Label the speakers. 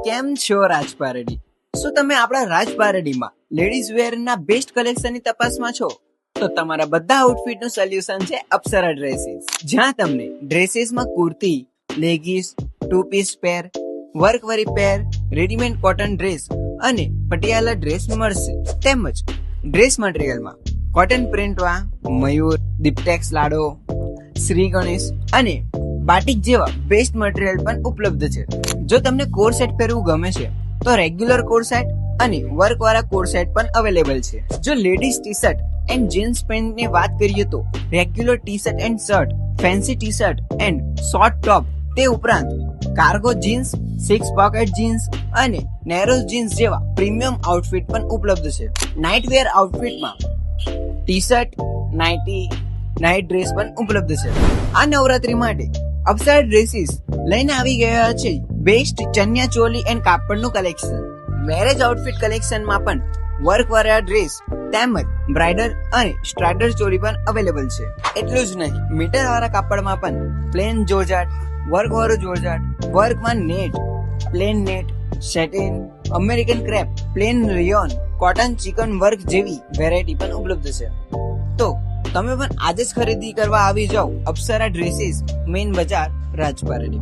Speaker 1: કેમ છો રાજપારડી? શું તમે આપણા રાજપારડીમાં લેડીઝ વેરના બેસ્ટ કલેક્શનની તપાસમાં છો? તો તમારા બધા આઉટફિટનું સોલ્યુશન છે અપ્સરા ડ્રેસીસ, જ્યાં તમને ડ્રેસીસમાં કુર્તી, લેગીસ, ટુ પીસ પેર, વર્ક વરી પેર, રેડીમેડ કોટન ડ્રેસ અને પટિયાલા ડ્રેસ મળશે. તેમજ ડ્રેસ મટીરિયલમાં કોટન પ્રિન્ટવા, મયુર, દીપટેક્સ લાડો, શ્રી ગણેશ અને બાટિક જેવા બેસ્ટ મટીરિયલ પણ ઉપલબ્ધ છે. જો તમને કોડ સેટ પહેરવું ગમે છે તો રેગ્યુલર કોડ સેટ અને વર્ક વાળા કોડ સેટ પણ અવેલેબલ છે. જો ladies T shirt and jeans pant ની વાત કરીએ તો regular T shirt and shirt, fancy T shirt and short top, તે ઉપરાંત કાર્ગો જીન્સ, 6 પોકેટ જીન્સ અને નેરો જીન્સ જેવા પ્રીમિયમ આઉટફિટ પણ ઉપલબ્ધ છે. નાઇટ વેર આઉટફિટમાં T shirt, nighty, night dress પણ ઉપલબ્ધ છે. આ નવરાત્રી માટે અપ્સરા ડ્રેસીસ લઈને આવી ગયા છે બેસ્ટ ચણિયા ચોલી એન્ડ કાપડનું કલેક્શન. મેરેજ આઉટફિટ કલેક્શનમાં પણ વર્ક વાળા ડ્રેસ તેમજ બ્રાઇડલ અને સ્ટ્રાઇડર ચોલી પણ અવેલેબલ છે. એટલું જ નહીં, મીટર વાળા કાપડમાં પણ પ્લેન જોરજાટ, વર્ક વાળું જોરજાટ, વર્કમાં net, plain net, satin, American crepe, plain rayon, cotton chikan work જેવી વેરાયટી પણ ઉપલબ્ધ છે. તો તમે પણ આજે જ ખરીદી કરવા આવી જાઓ અપ્સરા ડ્રેસીસ, મેઇન બજાર, રાજપારડી.